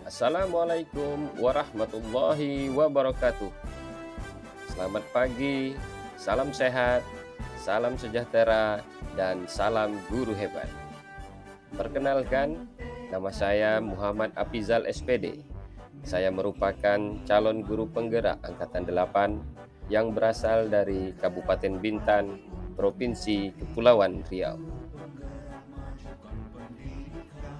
Assalamualaikum warahmatullahi wabarakatuh. Selamat pagi, salam sehat, salam sejahtera, dan salam guru hebat. Perkenalkan, nama saya Muhammad Apizal SPD. Saya merupakan calon guru penggerak Angkatan 8 yang berasal dari Kabupaten Bintan, Provinsi Kepulauan Riau.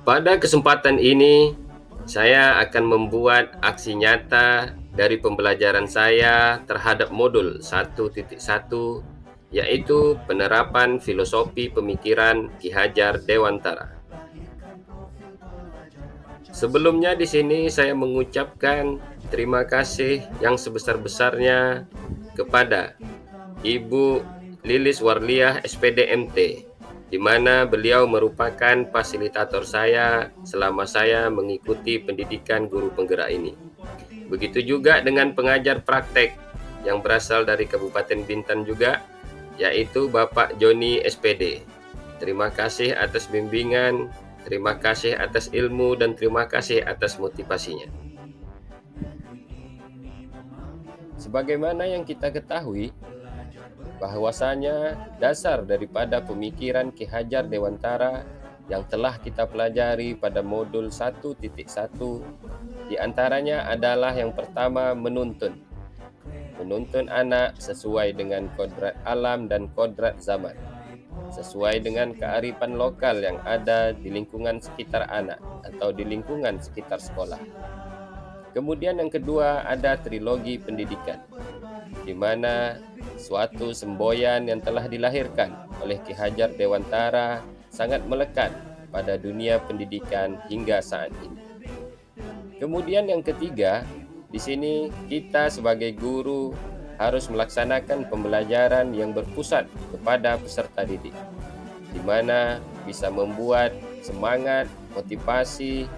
Pada kesempatan ini, saya akan membuat aksi nyata dari pembelajaran saya terhadap modul 1.1, yaitu penerapan filosofi pemikiran Ki Hajar Dewantara. Sebelumnya di sini saya mengucapkan terima kasih yang sebesar-besarnya kepada Ibu Lilis Warliah SPD MT, di mana beliau merupakan fasilitator saya selama saya mengikuti pendidikan guru penggerak ini. Begitu juga dengan pengajar praktek yang berasal dari Kabupaten Bintan juga, yaitu Bapak Joni SPD. Terima kasih atas bimbingan, terima kasih atas ilmu, dan terima kasih atas motivasinya. Sebagaimana yang kita ketahui, bahwasanya dasar daripada pemikiran Ki Hajar Dewantara yang telah kita pelajari pada modul 1.1 diantaranya adalah yang pertama menuntun anak sesuai dengan kodrat alam dan kodrat zaman, sesuai dengan kearifan lokal yang ada di lingkungan sekitar anak atau di lingkungan sekitar sekolah. Kemudian yang kedua ada trilogi pendidikan, di mana suatu semboyan yang telah dilahirkan oleh Ki Hajar Dewantara sangat melekat pada dunia pendidikan hingga saat ini. Kemudian yang ketiga, di sini kita sebagai guru harus melaksanakan pembelajaran yang berpusat kepada peserta didik, di mana bisa membuat semangat, motivasi,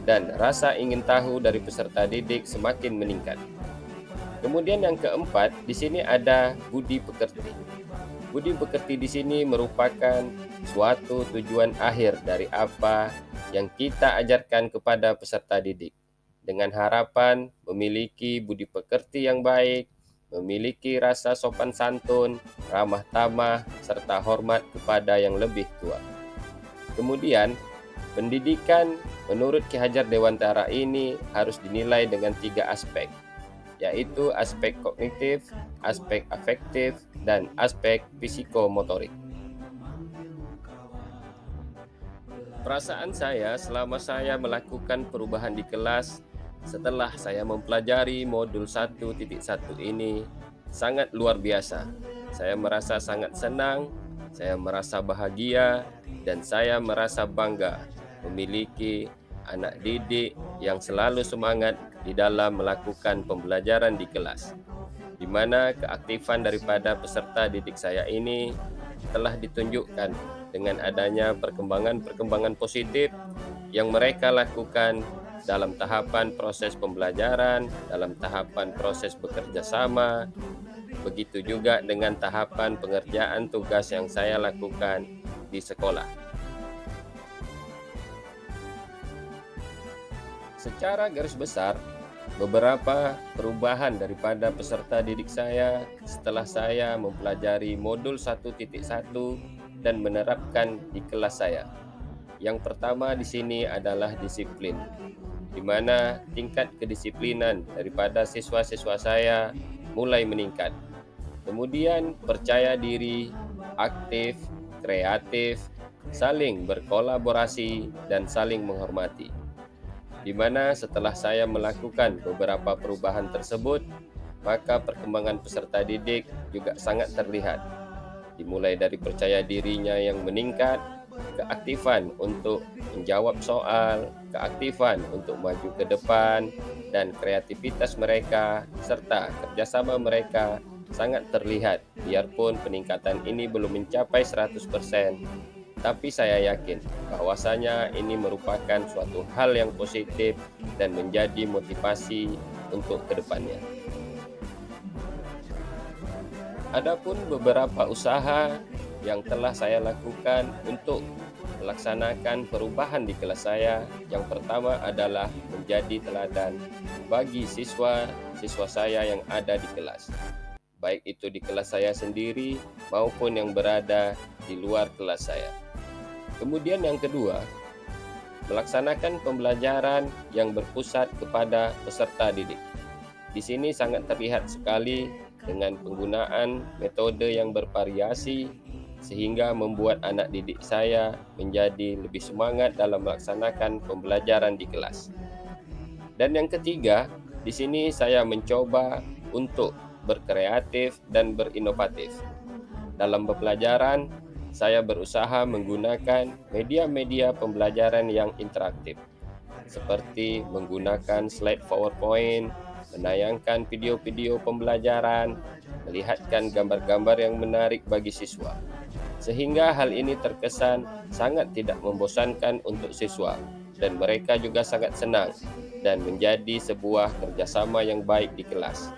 dan rasa ingin tahu dari peserta didik semakin meningkat. Kemudian yang keempat, di sini ada budi pekerti. Budi pekerti di sini merupakan suatu tujuan akhir dari apa yang kita ajarkan kepada peserta didik, dengan harapan memiliki budi pekerti yang baik, memiliki rasa sopan santun, ramah tamah, serta hormat kepada yang lebih tua. Kemudian, pendidikan menurut Ki Hajar Dewantara ini harus dinilai dengan 3 aspek, yaitu aspek kognitif, aspek afektif, dan aspek psikomotorik. Perasaan saya selama saya melakukan perubahan di kelas setelah saya mempelajari modul 1.1 ini sangat luar biasa. Saya merasa sangat senang, saya merasa bahagia, dan saya merasa bangga memiliki anak didik yang selalu semangat di dalam melakukan pembelajaran di kelas, di mana keaktifan daripada peserta didik saya ini telah ditunjukkan dengan adanya perkembangan positif yang mereka lakukan dalam tahapan proses pembelajaran, dalam tahapan proses bekerja sama, begitu juga dengan tahapan pengerjaan tugas yang saya lakukan di sekolah. Secara garis besar, beberapa perubahan daripada peserta didik saya setelah saya mempelajari modul 1.1 dan menerapkan di kelas saya. Yang pertama di sini adalah disiplin, di mana tingkat kedisiplinan daripada siswa-siswa saya mulai meningkat. Kemudian percaya diri, aktif, kreatif, saling berkolaborasi, dan saling menghormati. Di mana setelah saya melakukan beberapa perubahan tersebut, maka perkembangan peserta didik juga sangat terlihat. Dimulai dari percaya dirinya yang meningkat, keaktifan untuk menjawab soal, keaktifan untuk maju ke depan, dan kreativitas mereka serta kerjasama mereka sangat terlihat. Biarpun peningkatan ini belum mencapai 100%, tapi saya yakin bahwasanya ini merupakan suatu hal yang positif dan menjadi motivasi untuk kedepannya. Adapun beberapa usaha yang telah saya lakukan untuk melaksanakan perubahan di kelas saya. Yang pertama adalah menjadi teladan bagi siswa-siswa saya yang ada di kelas, baik itu di kelas saya sendiri maupun yang berada di luar kelas saya. Kemudian yang kedua, melaksanakan pembelajaran yang berpusat kepada peserta didik. Di sini sangat terlihat sekali dengan penggunaan metode yang bervariasi sehingga membuat anak didik saya menjadi lebih semangat dalam melaksanakan pembelajaran di kelas. Dan yang ketiga, di sini saya mencoba untuk berkreatif dan berinovatif. Dalam pembelajaran, saya berusaha menggunakan media-media pembelajaran yang interaktif, seperti menggunakan slide PowerPoint, menayangkan video-video pembelajaran, melihatkan gambar-gambar yang menarik bagi siswa. Sehingga hal ini terkesan sangat tidak membosankan untuk siswa, dan mereka juga sangat senang dan menjadi sebuah kerjasama yang baik di kelas.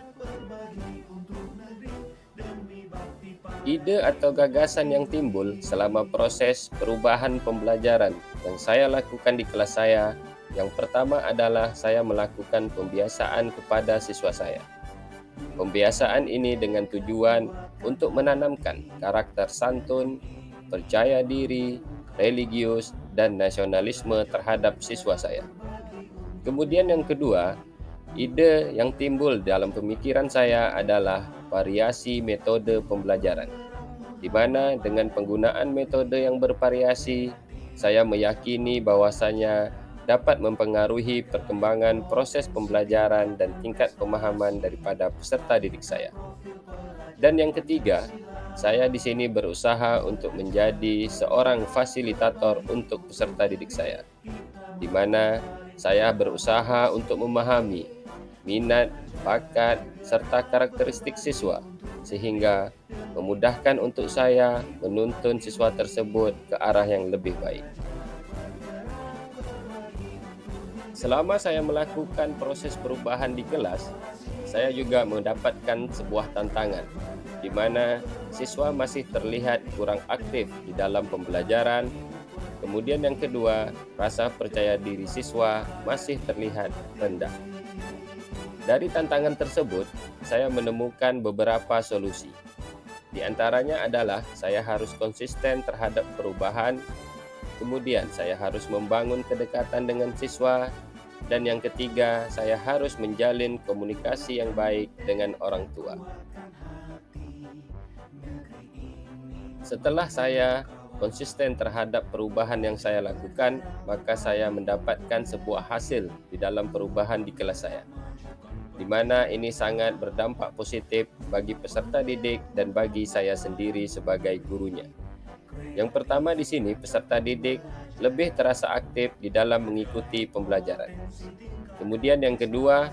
Ide atau gagasan yang timbul selama proses perubahan pembelajaran yang saya lakukan di kelas saya, yang pertama adalah saya melakukan pembiasaan kepada siswa saya. Pembiasaan ini dengan tujuan untuk menanamkan karakter santun, percaya diri, religius, dan nasionalisme terhadap siswa saya. Kemudian yang kedua, ide yang timbul dalam pemikiran saya adalah variasi metode pembelajaran, di mana dengan penggunaan metode yang bervariasi, saya meyakini bahwasanya dapat mempengaruhi perkembangan proses pembelajaran dan tingkat pemahaman daripada peserta didik saya. Dan yang ketiga, saya di sini berusaha untuk menjadi seorang fasilitator untuk peserta didik saya, di mana saya berusaha untuk memahami minat, bakat, serta karakteristik siswa, sehingga memudahkan untuk saya menuntun siswa tersebut ke arah yang lebih baik. Selama saya melakukan proses perubahan di kelas, saya juga mendapatkan sebuah tantangan, di mana siswa masih terlihat kurang aktif di dalam pembelajaran. Kemudian yang kedua, rasa percaya diri siswa masih terlihat rendah. Dari tantangan tersebut, saya menemukan beberapa solusi. Di antaranya adalah saya harus konsisten terhadap perubahan, kemudian saya harus membangun kedekatan dengan siswa, dan yang ketiga, saya harus menjalin komunikasi yang baik dengan orang tua. Setelah saya konsisten terhadap perubahan yang saya lakukan, maka saya mendapatkan sebuah hasil di dalam perubahan di kelas saya, di mana ini sangat berdampak positif bagi peserta didik dan bagi saya sendiri sebagai gurunya. Yang pertama di sini, peserta didik lebih terasa aktif di dalam mengikuti pembelajaran. Kemudian yang kedua,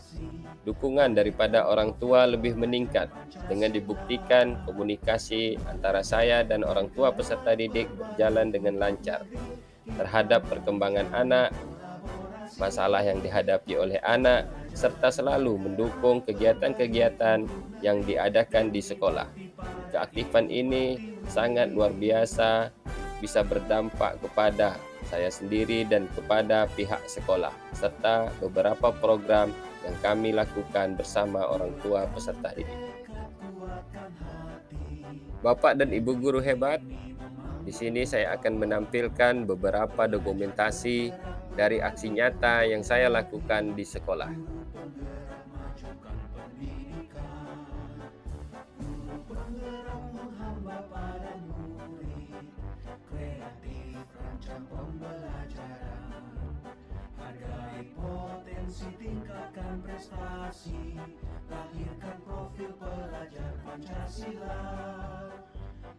dukungan daripada orang tua lebih meningkat dengan dibuktikan komunikasi antara saya dan orang tua peserta didik berjalan dengan lancar terhadap perkembangan anak, masalah yang dihadapi oleh anak, serta selalu mendukung kegiatan-kegiatan yang diadakan di sekolah. Keaktifan ini sangat luar biasa, bisa berdampak kepada saya sendiri dan kepada pihak sekolah, serta beberapa program yang kami lakukan bersama orang tua peserta didik. Bapak dan Ibu guru hebat, di sini saya akan menampilkan beberapa dokumentasi dari aksi nyata yang saya lakukan di sekolah. Tingkatkan prestasi, lahirkan profil pelajar Pancasila.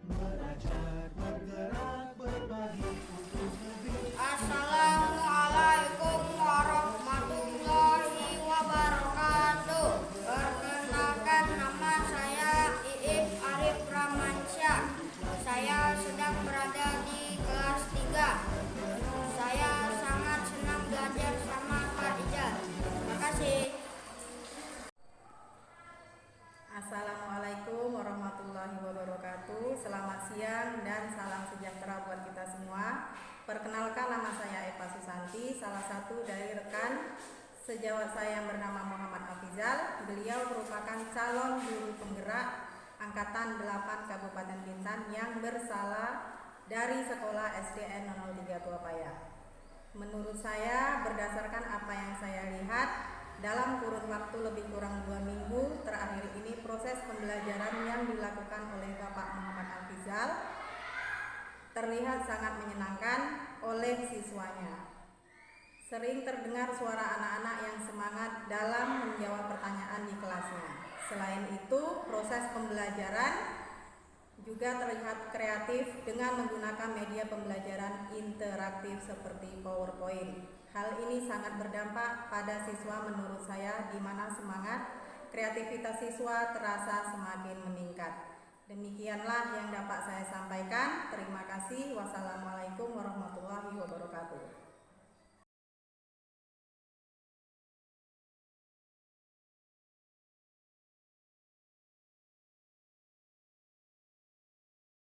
Belajar, bergerak, berbagi untuk negeri. Assalamualaikum warahmatullahi wabarakatuh. Perkenalkan, nama saya Iip Arif Ramansyah. Saya sedang berada di kelas 3. Saya sangat senang belajar sama Kak Ijal. Terima kasih. Assalamualaikum warahmatullahi wabarakatuh. Selamat siang dan salam sejahtera Sejawat saya yang bernama Muhammad Afizal, beliau merupakan calon guru penggerak Angkatan 8 Kabupaten Bintan yang bersalah dari Sekolah SDN 003 Tuapaya. Menurut saya, berdasarkan apa yang saya lihat, dalam kurun waktu lebih kurang 2 minggu terakhir ini, proses pembelajaran yang dilakukan oleh Bapak Muhammad Afizal terlihat sangat menyenangkan oleh siswanya. Sering terdengar suara anak-anak yang semangat dalam menjawab pertanyaan di kelasnya. Selain itu, proses pembelajaran juga terlihat kreatif dengan menggunakan media pembelajaran interaktif seperti PowerPoint. Hal ini sangat berdampak pada siswa menurut saya, di mana semangat kreativitas siswa terasa semakin meningkat. Demikianlah yang dapat saya sampaikan. Terima kasih. Wassalamualaikum warahmatullahi wabarakatuh.